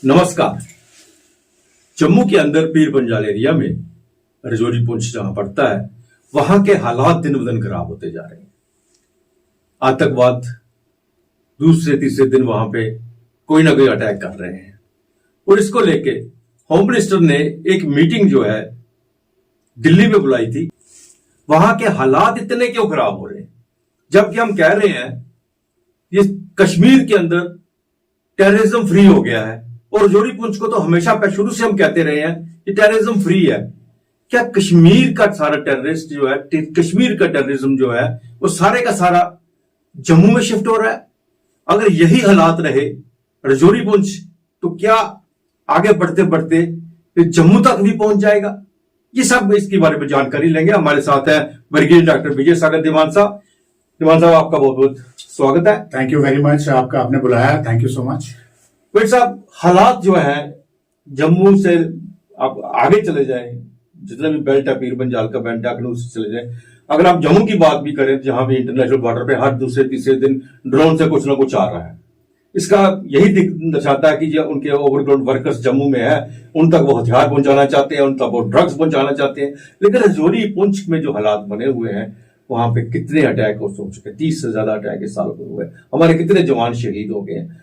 नमस्कार। जम्मू के अंदर पीर पंजाल एरिया में रजौरी पुंछ जहां पड़ता है, वहां के हालात दिन ब दिन खराब होते जा रहे हैं। आतंकवाद दूसरे तीसरे दिन वहां पे कोई ना कोई अटैक कर रहे हैं और इसको लेके होम मिनिस्टर ने एक मीटिंग जो है दिल्ली में बुलाई थी। वहां के हालात इतने क्यों खराब हो रहे हैं, जबकि हम कह रहे हैं ये कश्मीर के अंदर टेररिज्म फ्री हो गया है और रजौरी पुंछ को तो हमेशा शुरू से हम कहते रहे हैं कि टेररिज्म फ्री है। क्या कश्मीर का सारा टेररिस्ट जो है, कश्मीर का टेररिज्म जो है वो सारे का सारा जम्मू में शिफ्ट हो रहा है? अगर यही हालात रहे रजौरी पुंछ, तो क्या आगे बढ़ते बढ़ते जम्मू तक भी पहुंच जाएगा? ये सब इसके बारे में जानकारी लेंगे। हमारे साथ है ब्रिगेडियर डॉक्टर विजय सागर दीवान साहब। दीवान साहब, आपका बहुत बहुत स्वागत है। थैंक यू वेरी मच, आपका आपने बुलाया, थैंक यू सो मच। वैसे साहब, हालात जो है जम्मू से आप आगे चले जाएं, जितना भी बेल्ट है, पीर पंजाल का बेल्ट है, अखनूर से चले जाएं, अगर आप जम्मू की बात भी करें, जहां भी इंटरनेशनल बॉर्डर पे हर दूसरे तीसरे दिन ड्रोन से कुछ ना कुछ आ रहा है, इसका यही दर्शाता है कि जो उनके ओवरग्राउंड वर्कर्स जम्मू में है, उन तक वो हथियार पहुंचाना चाहते हैं, उन तक वो ड्रग्स पहुंचाना चाहते हैं। लेकिन रजौरी पुंछ में जो हालात बने हुए हैं, वहां पे कितने अटैक हो चुके हैं, 30 से ज्यादा अटैक इस साल में हुए, हमारे कितने जवान शहीद हो गए हैं।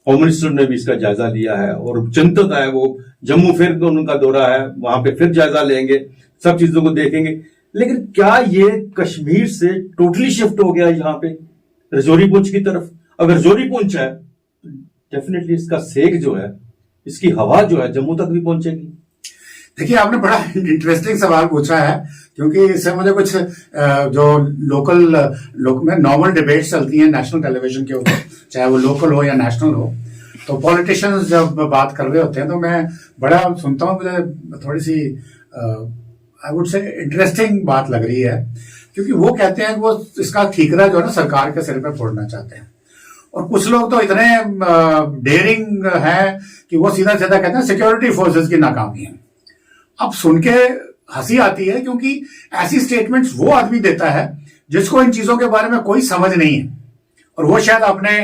होम मिनिस्टर ने भी इसका जायजा लिया है और चिंतित है वो। जम्मू फिर उनका दौरा है, वहां पे फिर जायजा लेंगे, सब चीजों को देखेंगे। लेकिन क्या ये कश्मीर से टोटली शिफ्ट हो गया यहाँ पे रजौरी पुंछ की तरफ? अगर रजौरी पुंछ है, डेफिनेटली इसका सेक जो है, इसकी हवा जो है, जम्मू तक भी पहुंचेगी। देखिए, आपने बड़ा इंटरेस्टिंग सवाल पूछा है, क्योंकि इससे मुझे कुछ जो लोकल में नॉर्मल डिबेट्स चलती हैं नेशनल टेलीविजन के ऊपर, चाहे वो लोकल हो या नेशनल हो, तो पॉलिटिशियंस जब बात कर रहे होते हैं तो मैं बड़ा सुनता हूँ। मुझे थोड़ी सी आई वुड से इंटरेस्टिंग बात लग रही है, क्योंकि वो कहते हैं कि वो इसका ठीकरा जो है ना सरकार के सिर पे फोड़ना चाहते हैं। और कुछ लोग तो इतने डेयरिंग हैं कि वो सीधा सीधा कहते हैं सिक्योरिटी फोर्सेस की नाकामी है। अब सुन के हंसी आती है, क्योंकि ऐसी स्टेटमेंट्स वो आदमी देता है जिसको इन चीजों के बारे में कोई समझ नहीं है, और वो शायद अपने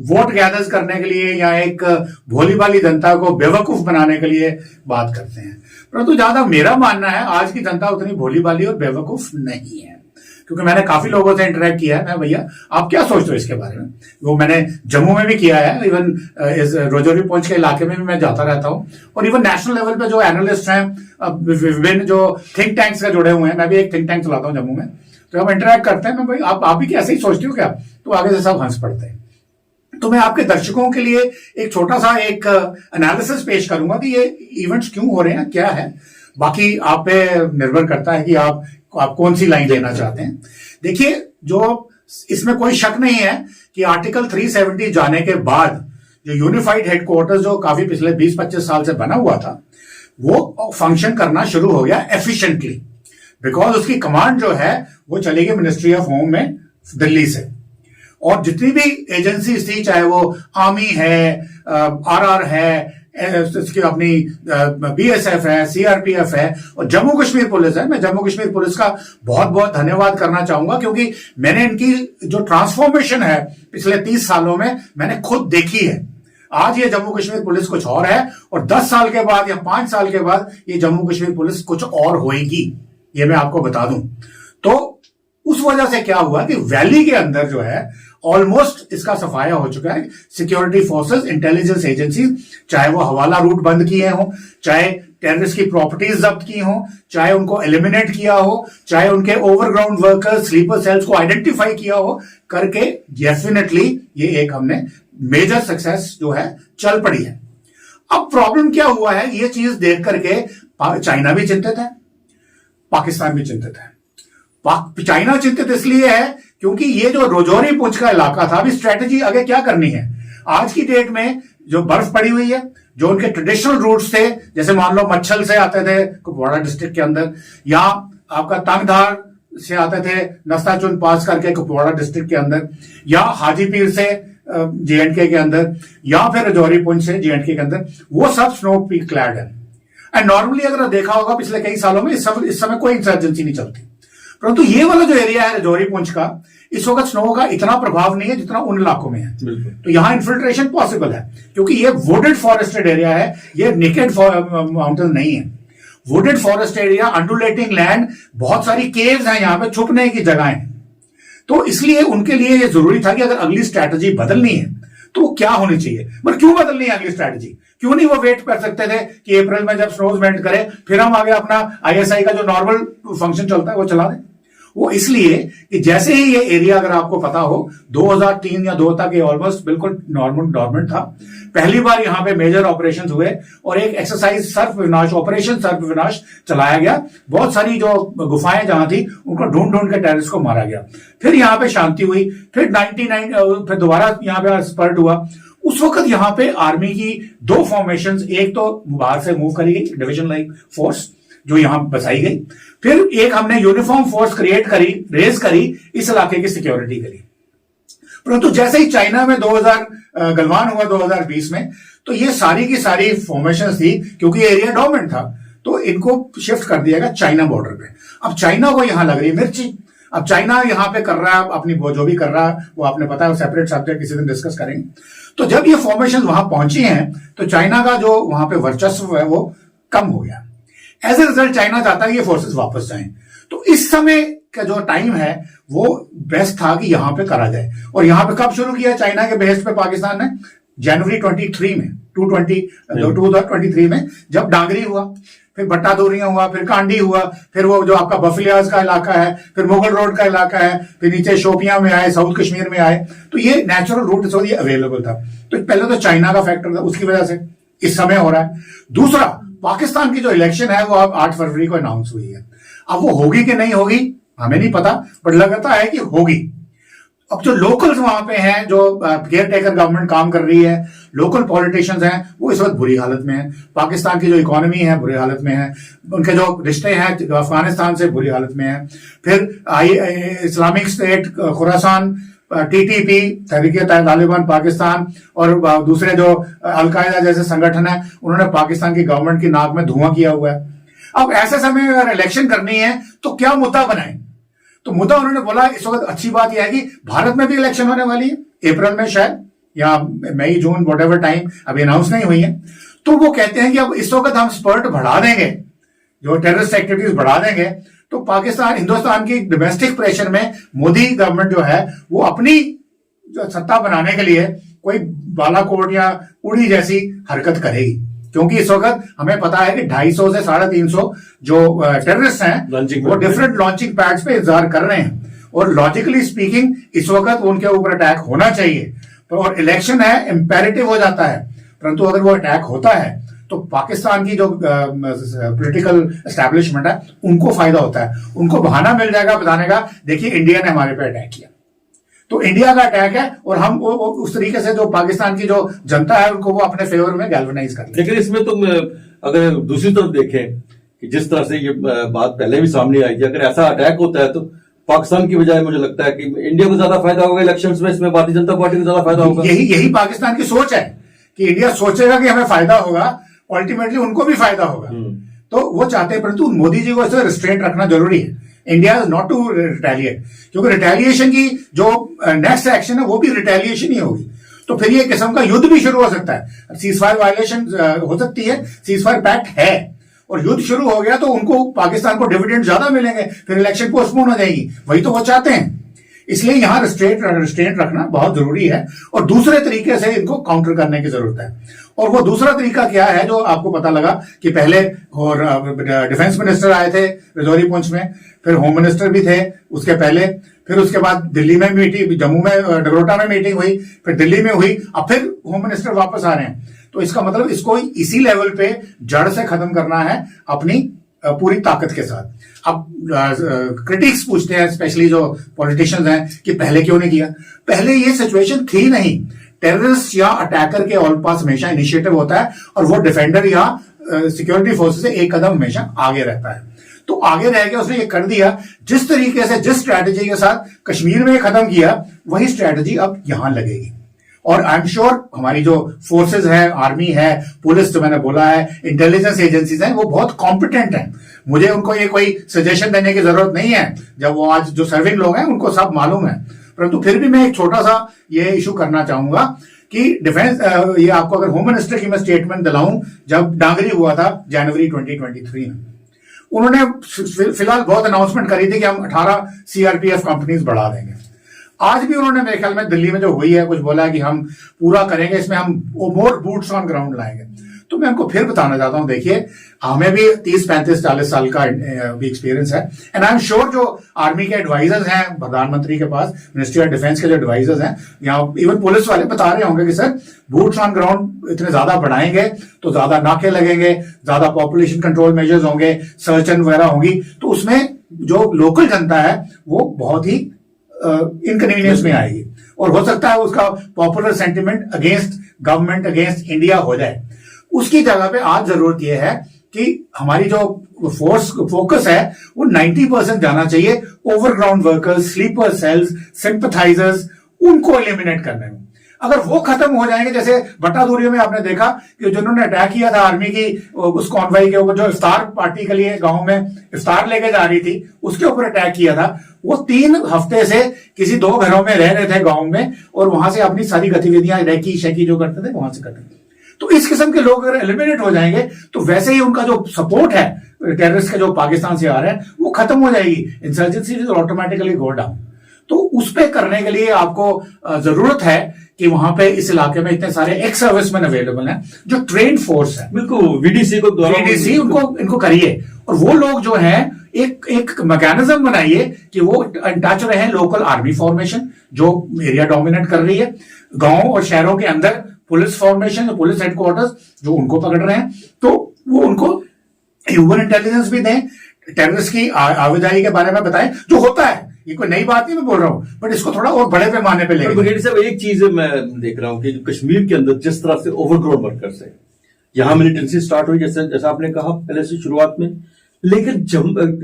वोट गैदर करने के लिए या एक भोली भाली जनता को बेवकूफ बनाने के लिए बात करते हैं। परंतु ज्यादा मेरा मानना है आज की जनता उतनी भोली भाली और बेवकूफ नहीं है, क्योंकि मैंने काफी लोगों से इंटरेक्ट किया है। मैं भैया आप क्या सोचते हो इसके बारे में? वो मैंने जम्मू में भी किया है, इवन इस रजौरी पुंछ के इलाके में भी मैं जाता रहता हूँ, और इवन नेशनल लेवल पे जो एनालिस्ट हैं, विभिन्न जो थिंक टैंक्स का जुड़े हुए हैं, मैं भी एक थिंक टैंक चलाता हूँ जम्मू में, तो हम इंटरेक्ट करते हैं। मैं भाई आप भी ऐसे ही सोचते हो क्या? तो आगे से सब हंस पड़ते हैं। तो मैं आपके दर्शकों के लिए एक छोटा सा एक एनालिसिस पेश करूंगा कि ये इवेंट्स क्यों हो रहे हैं, क्या है। बाकी आप पे निर्भर करता है कि आप कौन सी लाइन लेना चाहते हैं। देखिए, जो इसमें कोई शक नहीं है कि आर्टिकल 370 जाने के बाद जो यूनिफाइड हेडक्वार्टर्स जो काफी पिछले 20-25 साल से बना हुआ था, वो फंक्शन करना शुरू हो गया एफिशिएंटली, बिकॉज उसकी कमांड जो है वो चलेगी मिनिस्ट्री ऑफ होम में दिल्ली से। और जितनी भी एजेंसीज थी, चाहे वो आर्मी है, आरआर है, इसकी अपनी बीएसएफ है, सीआरपीएफ है, और जम्मू कश्मीर पुलिस है। मैं जम्मू कश्मीर पुलिस का बहुत बहुत धन्यवाद करना चाहूंगा, क्योंकि मैंने इनकी जो ट्रांसफॉर्मेशन है पिछले 30 सालों में मैंने खुद देखी है। आज ये जम्मू कश्मीर पुलिस कुछ और है, और 10 साल के बाद या 5 साल के बाद ये जम्मू कश्मीर पुलिस कुछ और होएगी, ये मैं आपको बता दूं। तो उस वजह से क्या हुआ कि वैली के अंदर जो है ऑलमोस्ट इसका सफाया हो चुका है। सिक्योरिटी फोर्सेस, इंटेलिजेंस एजेंसीज, चाहे वो हवाला रूट बंद किए हों, चाहे टेररिस्ट की प्रॉपर्टीज जब्त की हों, चाहे उनको एलिमिनेट किया हो, चाहे उनके ओवरग्राउंड वर्कर्स, स्लीपर सेल्स को आइडेंटिफाई किया हो, करके डेफिनेटली ये एक हमने मेजर सक्सेस जो है चल पड़ी है। अब प्रॉब्लम क्या हुआ है, ये चीज देख करके चाइना भी चिंतित है, पाकिस्तान भी चिंतित है। चाइना चिंतित इसलिए है क्योंकि ये जो रजौरी पुंछ का इलाका था, अभी स्ट्रेटेजी आगे क्या करनी है। आज की डेट में जो बर्फ पड़ी हुई है, जो उनके ट्रेडिशनल रूट्स थे, जैसे मान लो मच्छल से आते थे कुपवाड़ा डिस्ट्रिक्ट के अंदर, या आपका तंगधार से आते थे नस्ताचुन पास करके कुपवाड़ा डिस्ट्रिक्ट के अंदर, या हाजीपीर से जेएंडके के अंदर, या फिर रजौरी पुंछ से जेएंडके के अंदर, वो सब स्नो पीक क्लैड है। एंड नॉर्मली अगर देखा होगा पिछले कई सालों में इस समय कोई इंसर्जेंसी नहीं चलती। परंतु ये वाला जो एरिया है रजौरी पुंछ का, इस वक्त स्नो का इतना प्रभाव नहीं है जितना उन इलाकों में है। बिल्कुल। तो यहां इन्फिल्ट्रेशन पॉसिबल है क्योंकि ये वुडेड फॉरेस्टेड एरिया है, ये नेकेड माउंटेन नहीं है। Wooded forest area, undulating land, बहुत सारी केव्स हैं यहां पे, छुपने की जगह है। तो इसलिए उनके लिए ये जरूरी था कि अगर अगली स्ट्रैटेजी बदलनी है तो वो क्या होनी चाहिए। पर क्यों बदलनी है अगली स्ट्रैटेजी? क्यों नहीं वो वेट कर सकते थे कि अप्रैल में जब स्नोज मेल्ट करे फिर हम आगे अपना आईएसआई का जो नॉर्मल फंक्शन चलता है वो चला दें? वो इसलिए कि जैसे ही ये एरिया, अगर आपको पता हो, 2003 या 2 तक ये ऑलमोस्ट बिल्कुल नॉर्मल डॉर्मेंट था। पहली बार यहां पे मेजर ऑपरेशंस हुए और एक एक्सरसाइज सर्प विनाश, ऑपरेशन सर्प विनाश चलाया गया। बहुत सारी जो गुफाएं जहां थी उनको ढूंढ ढूंढ के टेररिस्ट को मारा गया। फिर यहां पे शांति हुई, फिर 99 फिर दोबारा यहां पे स्पर्ट हुआ। उस वक्त यहां पे आर्मी की 2 फॉर्मेशंस, एक तो बाहर से मूव करी गई डिवीजन लाइक फोर्स जो यहां बसाई गई, फिर एक हमने यूनिफॉर्म फोर्स क्रिएट करी, रेज करी इस इलाके की सिक्योरिटी के लिए। परंतु जैसे ही चाइना में 2000 गलवान हुआ 2020 में, तो ये सारी की सारी फॉर्मेशन थी, क्योंकि एरिया डोमिनेंट था, तो इनको शिफ्ट कर दिया गया चाइना बॉर्डर पे। अब चाइना को यहां लग रही है मिर्ची। अब चाइना यहां पे कर रहा है अपनी, वो जो भी कर रहा है वो आपने पता है, सेपरेट सब्जेक्ट किसी दिन डिस्कस करेंगे। तो जब ये फॉर्मेशन वहां पहुंची हैं तो चाइना का जो वहां पे वर्चस्व है वो कम हो गया। एज ए रिजल्ट चाइना चाहता है ये फोर्सेस वापस जाएं। तो इस समय का जो टाइम है वो बेस्ट था कि यहां पे करा जाए। और यहां पे कब शुरू किया चाइना के बेस पे पाकिस्तान ने? जनवरी 23 में 2023 में, जब डांगरी हुआ, फिर भट्टा दूरियां हुआ, फिर कांडी हुआ, फिर वो जो आपका बफलियाज का इलाका है, फिर मुगल रोड का इलाका है, फिर नीचे शोपियां में आए, साउथ कश्मीर में आए। तो ये नेचुरल रूट इस वक्त ये अवेलेबल था। तो पहले तो चाइना का फैक्टर था, उसकी वजह से इस समय हो रहा है। दूसरा, पाकिस्तान की जो इलेक्शन है वो अब 8 फरवरी को अनाउंस हुई है। अब वो होगी कि नहीं होगी हमें नहीं पता, बट लगता है कि होगी। अब जो लोकल्स वहां पे हैं, जो केयर टेकर गवर्नमेंट काम कर रही है, लोकल पॉलिटिशियंस हैं, वो इस वक्त बुरी हालत में है। पाकिस्तान की जो इकोनॉमी है बुरी हालत में है, उनके जो रिश्ते हैं अफगानिस्तान से बुरी हालत में है। फिर इस्लामिक स्टेट खुरासान, टीटीपी तहरीक तालिबान पाकिस्तान, और दूसरे जो अलकायदा जैसे संगठन है, उन्होंने पाकिस्तान की गवर्नमेंट की नाक में धुआं किया हुआ है। अब ऐसे समय अगर इलेक्शन करनी है तो क्या मुद्दा बनाएं? तो मुद्दा उन्होंने बोला इस वक्त अच्छी बात यह है कि भारत में भी इलेक्शन होने वाली है अप्रैल में शायद, या मई जून व्हाटएवर टाइम, अभी अनाउंस नहीं हुई है। तो वो कहते हैं कि अब इस वक्त हम स्पर्ट बढ़ा देंगे, जो टेररिस्ट एक्टिविटीज बढ़ा देंगे, तो पाकिस्तान, हिंदुस्तान की डोमेस्टिक प्रेशर में मोदी गवर्नमेंट जो है वो अपनी सत्ता बनाने के लिए कोई बालाकोट या उड़ी जैसी हरकत करेगी। क्योंकि इस वक्त हमें पता है कि 250 से 350 जो टेररिस्ट हैं वो डिफरेंट लॉन्चिंग पैड्स पे इंतजार कर रहे हैं, और लॉजिकली स्पीकिंग इस वक्त उनके ऊपर अटैक होना चाहिए। और इलेक्शन है, इंपेरेटिव हो जाता है। परंतु अगर वो अटैक होता है तो पाकिस्तान की जो पॉलिटिकल एस्टैब्लिशमेंट है उनको फायदा होता है, उनको बहाना मिल जाएगा बताने का, देखिए इंडिया ने हमारे पे अटैक किया। तो इंडिया का अटैक है और हम वो उस तरीके से जो पाकिस्तान की जो जनता है उनको वो अपने फेवर में गैल्वनाइज कर। लेकिन इसमें तुम अगर दूसरी तरफ देखें कि जिस तरह से ये बात पहले भी सामने आई थी, अगर ऐसा अटैक होता है तो पाकिस्तान की बजाय मुझे लगता है कि इंडिया को ज्यादा फायदा होगा इलेक्शंस में, इसमें भारतीय जनता पार्टी को ज्यादा फायदा होगा। यही पाकिस्तान की सोच है कि इंडिया सोचेगा कि हमें फायदा होगा, अल्टीमेटली उनको भी फायदा होगा। तो वो चाहते हैं, परंतु मोदी जी को इसमें रिस्ट्रेंट रखना जरूरी है। India is not to retaliate, क्योंकि रिटेलिएशन की जो नेक्स्ट एक्शन है वो भी रिटेलिएशन ही होगी। तो फिर ये किस्म का युद्ध भी शुरू हो सकता है, सीजफायर वायलेशन हो सकती है, सीजफायर पैक्ट है, और युद्ध शुरू हो गया तो उनको, पाकिस्तान को डिविडेंड ज्यादा मिलेंगे, फिर इलेक्शन पोस्टपोन हो जाएगी। वही तो वो चाहते हैं। इसलिए यहां रिस्ट्रेंट रखना बहुत जरूरी है, और दूसरे तरीके से इनको काउंटर करने की जरूरत है। और वो दूसरा तरीका क्या है जो आपको पता लगा कि पहले और डिफेंस मिनिस्टर आए थे रजौरी पुंछ में, फिर होम मिनिस्टर भी थे उसके पहले, फिर उसके बाद दिल्ली में मीटिंग, जम्मू में डगरोटा में मीटिंग हुई, फिर दिल्ली में हुई, अब फिर होम मिनिस्टर वापस आ रहे हैं। तो इसका मतलब इसको इसी लेवल पे जड़ से खत्म करना है अपनी पूरी ताकत के साथ। अब क्रिटिक्स पूछते हैं, स्पेशली जो पॉलिटिशियंस हैं, कि पहले क्यों नहीं किया। पहले ये सिचुएशन थी नहीं। टेररिस्ट या अटैकर के ऑल पास हमेशा इनिशिएटिव होता है, और वो डिफेंडर या सिक्योरिटी फोर्सेस से एक कदम हमेशा आगे रहता है। तो आगे रह के उसने ये कर दिया, जिस तरीके से, जिस स्ट्रैटेजी के साथ कश्मीर में खत्म किया, वही स्ट्रैटेजी अब यहां लगेगी। और आई एम श्योर हमारी जो फोर्सेज है, आर्मी है, पुलिस जो मैंने बोला है, इंटेलिजेंस एजेंसीज हैं, वो बहुत कॉम्पिटेंट हैं। मुझे उनको ये कोई सजेशन देने की जरूरत नहीं है, जब वो आज जो सर्विंग लोग हैं उनको सब मालूम है। परंतु फिर भी मैं एक छोटा सा ये इशू करना चाहूंगा कि डिफेंस, ये आपको अगर होम मिनिस्टर की मैं स्टेटमेंट दिलाऊं, जब डांगरी हुआ था जनवरी 2023 में, उन्होंने फिलहाल बहुत अनाउंसमेंट करी थी कि हम 18 सीआरपीएफ कंपनीज बढ़ा देंगे। आज भी उन्होंने मेरे ख्याल में दिल्ली में जो हुई है कुछ बोला है कि हम पूरा करेंगे, इसमें हम मोर बूट्स ऑन ग्राउंड लाएंगे। तो मैं उनको फिर बताना चाहता हूं, देखिए हमें भी 30, 35, 40 साल का भी एक्सपीरियंस है, एंड आई एम श्योर जो आर्मी के एडवाइजर्स हैं प्रधानमंत्री के पास, मिनिस्ट्री ऑफ डिफेंस के जो एडवाइजर्स हैं, या इवन पुलिस वाले बता रहे होंगे कि सर बूट्स ऑन ग्राउंड इतने ज्यादा बढ़ाएंगे तो ज्यादा नाके लगेंगे, ज्यादा पॉपुलेशन कंट्रोल मेजर्स होंगे, सर्चन वगैरह होंगी, तो उसमें जो लोकल जनता है वो बहुत ही इनकन्वीनियंस में आएगी, और हो सकता है उसका popular sentiment against government, against India हो जाए। उसकी जगह पे आज जरूरत यह है कि हमारी जो फोकस है वो 90% जाना चाहिए overground workers, sleeper cells, sympathisers, उनको एलिमिनेट करने में। अगर वो खत्म हो जाएंगे, जैसे बट्टादूरियों में आपने देखा कि जिन्होंने अटैक किया था आर्मी की उस कॉन्वाई के ऊपर, जो इफ्तार पार्टी के लिए गांव में इफ्तार लेके जा रही थी, उसके ऊपर अटैक किया था, वो 3 हफ्ते से किसी 2 घरों में रह रहे थे गांव में, और वहां से अपनी सारी गतिविधियां रेकी शेकी जो करते थे वहां से करते थे। तो इस किस्म के लोग अगर एलिमिनेट हो जाएंगे तो वैसे ही उनका जो सपोर्ट है टेररिस्ट के जो पाकिस्तान से आ रहे हैं वो खत्म हो जाएगी, insurgency will automatically go down. तो उस पे करने के लिए आपको जरूरत है कि वहां पे इस इलाके में इतने सारे एक्स सर्विसमैन अवेलेबल हैं जो ट्रेन फोर्स है। बिल्कुल, वीडीसी को वीडीसी इनको करिए, और वो लोग जो हैं एक मैकेनिज्म बनाइए कि वो टच रहे लोकल आर्मी फॉर्मेशन जो एरिया डोमिनेट कर रही है, गांव और शहरों के अंदर पुलिस फॉर्मेशन, पुलिस हेडक्वार्टर्स जो उनको पकड़ रहे हैं, तो वो उनको ह्यूमन इंटेलिजेंस भी दें, टेररिस्ट की आवाजाही के बारे में बताएं, जो होता है। ये कोई नई बात नहीं मैं बोल रहा हूं, बट इसको थोड़ा और बड़े पैमाने पे लेकर। ब्रिगेडियर साहब, एक चीज मैं देख रहा हूं कि कश्मीर के अंदर जिस तरह से ओवरग्राउंड वर्कर्स है, यहां मिलिटेंसी स्टार्ट हुई जैसा आपने कहा पहले से शुरुआत में, लेकिन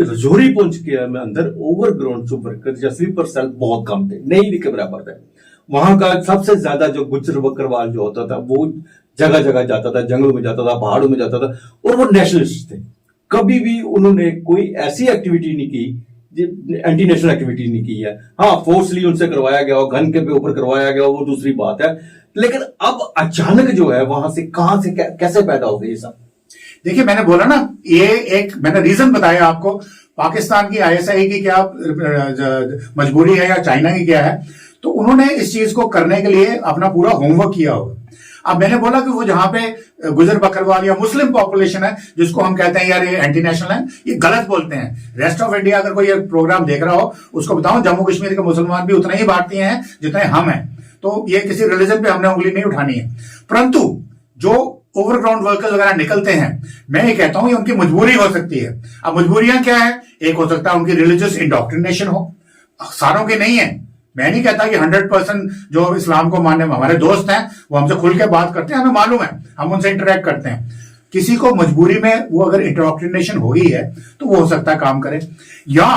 रजौरी पहुंच के अंदर ओवरग्राउंड जो वर्कर्स या स्लीपर सेल बहुत कम थे, नहीं के बराबर थे। वहां का सबसे ज्यादा जो गुज्जर बकरवाल जो होता था वो जगह जगह जाता था, जंगलों में जाता था, पहाड़ों में जाता था, और वो नेशनलिस्ट थे। कभी भी उन्होंने कोई ऐसी एक्टिविटी नहीं की, एंटी नेशनल एक्टिविटी नहीं की है। हाँ, फोर्सली उनसे करवाया गया हो, गन के ऊपर करवाया गया हो, वो दूसरी बात है, लेकिन अब अचानक जो है वहां से कहां से कैसे पैदा हो गई ये सब? देखिए, मैंने बोला ना, ये मैंने रीजन बताया आपको, पाकिस्तान की आईएसआई की क्या मजबूरी है या चाइना की क्या है, तो उन्होंने इस चीज को करने के लिए अपना पूरा होमवर्क किया होगा। अब मैंने बोला कि वो जहां पे गुजर बकरवाल या मुस्लिम पॉपुलेशन है, जिसको हम कहते हैं यार ये एंटी नेशनल है, ये गलत बोलते हैं। रेस्ट ऑफ इंडिया अगर कोई ये प्रोग्राम देख रहा हो उसको बताओ, जम्मू कश्मीर के मुसलमान भी उतने ही भारतीय हैं जितने हम हैं। तो ये किसी रिलीजन पे हमने उंगली नहीं उठानी है, परंतु जो ओवरग्राउंड वर्कर्स वगैरह निकलते हैं, मैं ये कहता हूं ये उनकी मजबूरी हो सकती है। अब मजबूरियां क्या है? एक हो सकता है उनकी रिलीजियस इंडोक्ट्रिनेशन हो, सारों की नहीं है। मैं नहीं कहता कि 100% जो इस्लाम को मानने, हमारे दोस्त हैं वो हमसे खुल के बात करते हैं, हमें मालूम है, हम उनसे इंटरेक्ट करते हैं। किसी को मजबूरी में वो अगर इंडोक्ट्रिनेशन हो गई है तो वो हो सकता है काम करे, या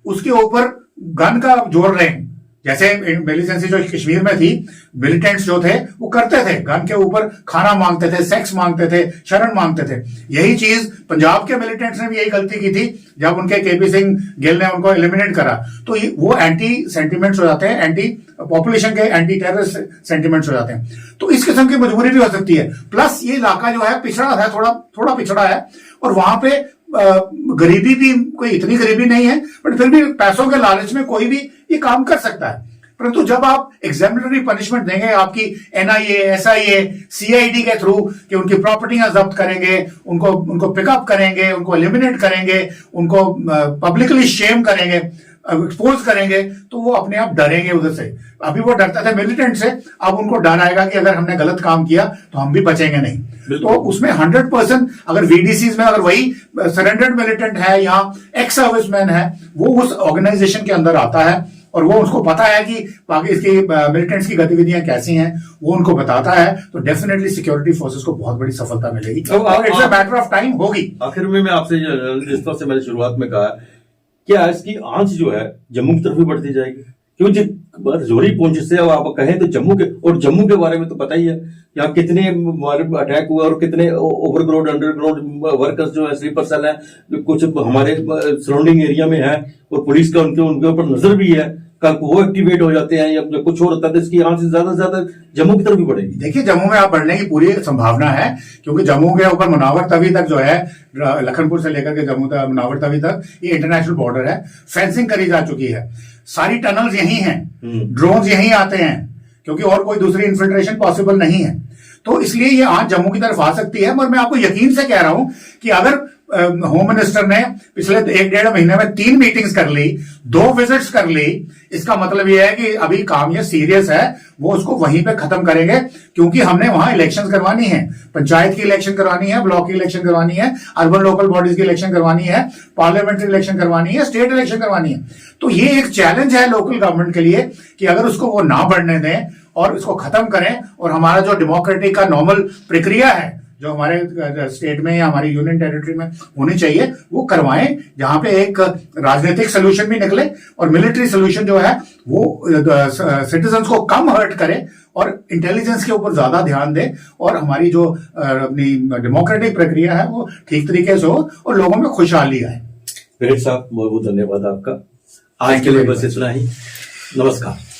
उसके ऊपर गन का जोड़ रहे हैं। जैसे मिलिटेंसी जो कश्मीर में थी, मिलिटेंट्स जो थे वो करते थे, गन के ऊपर खाना मांगते थे, सेक्स मांगते थे, शरण मांगते थे। यही चीज पंजाब के मिलिटेंट्स ने भी यही गलती की थी जब उनके केपी सिंह गिल ने उनको एलिमिनेट करा। तो वो एंटी सेंटिमेंट्स हो जाते हैं, एंटी पॉपुलेशन के एंटी टेररिस्ट सेंटिमेंट्स हो जाते हैं। तो इस किस्म की मजबूरी भी हो सकती है। प्लस ये इलाका जो है पिछड़ा है, थोड़ा पिछड़ा है, और वहां पे गरीबी भी कोई इतनी गरीबी नहीं है, बट फिर भी पैसों के लालच में कोई भी ये काम कर सकता है। परंतु जब आप एग्जाम्पलरी पनिशमेंट देंगे आपकी एनआईए, एसआईए, सीआईडी के थ्रू, कि उनकी प्रॉपर्टियां जब्त करेंगे, उनको पिकअप करेंगे, उनको एलिमिनेट करेंगे, उनको पब्लिकली शेम करेंगे, एक्सपोज करेंगे, तो वो अपने आप डरेंगे उधर से। अभी वो डरते थे मिलिटेंट से, अब उनको डर आएगा कि अगर हमने गलत काम किया तो हम भी बचेंगे नहीं। तो उसमें 100% अगर वीडीसीज में अगर वही सरेंडर्ड मिलिटेंट है या एक्स सर्विसमैन है, वो उस ऑर्गेनाइजेशन के अंदर आता है और वो उसको पता है कि इसकी मिलिटेंट्स की गतिविधियां कैसी हैं, वो उनको बताता है, तो डेफिनेटली सिक्योरिटी फोर्सेस को बहुत बड़ी सफलता मिलेगी और it's a matter of time होगी। आखिर में मैं आपसे जिस तरह से मैंने शुरुआत में कहा, क्या इसकी आंच जो है जम्मू की तरफ भी बढ़ती जाएगी? क्योंकि रजौरी पुंछ से आप कहें तो जम्मू के बारे में तो पता ही है, यहाँ कितने अटैक हुए और कितने ओवरग्राउंड अंडरग्राउंड वर्कर्स जो है, स्लीपर सेल है, कुछ हमारे सराउंडिंग एरिया में है, और पुलिस का उनके ऊपर नजर भी है। कल को वो एक्टिवेट हो जाते हैं या कुछ और होता है तो इसकी यहाँ से ज्यादा से ज्यादा जम्मू की तरफ भी बढ़ेगी। देखिए, जम्मू में आप बढ़ने की पूरी संभावना है, क्योंकि जम्मू के ऊपर मुनावर तवी तक जो है, लखनपुर से लेकर के जम्मू तक, मुनावर तवी तक, ये इंटरनेशनल बॉर्डर है। फेंसिंग करी जा चुकी है, सारी टनल्स यही हैं, ड्रोन्स यही आते हैं, क्योंकि और कोई दूसरी इन्फिल्ट्रेशन पॉसिबल नहीं है। तो इसलिए ये आज जम्मू की तरफ आ सकती है। और मैं आपको यकीन से कह रहा हूं कि अगर होम मिनिस्टर ने पिछले 1-1.5 महीने में 3 मीटिंग्स कर ली, 2 विजिट्स कर ली, इसका मतलब यह है कि अभी काम ये सीरियस है, वो उसको वहीं पे खत्म करेंगे। क्योंकि हमने वहां इलेक्शंस करवानी है, पंचायत की इलेक्शन करवानी है, ब्लॉक की इलेक्शन करवानी है, अर्बन लोकल बॉडीज की इलेक्शन करवानी है, पार्लियामेंट्री इलेक्शन करवानी है, स्टेट इलेक्शन करवानी है। तो ये एक चैलेंज है लोकल गवर्नमेंट के लिए कि अगर उसको वो ना बढ़ने दें और इसको खत्म करें, और हमारा जो डेमोक्रेटिक का नॉर्मल प्रक्रिया है जो हमारे स्टेट में या हमारी यूनियन टेरिटरी में होनी चाहिए, वो करवाएं, जहां पे एक राजनीतिक सोल्यूशन भी निकले और मिलिट्री सोल्यूशन जो है वो सिटीजन्स को कम हर्ट करे और इंटेलिजेंस के ऊपर ज्यादा ध्यान दे, और हमारी जो अपनी डेमोक्रेटिक प्रक्रिया है वो ठीक तरीके से हो और लोगों में खुशहाली आए। पीरियड साहब, बहुत बहुत धन्यवाद आपका। आज के लिए बस इतना ही। नमस्कार।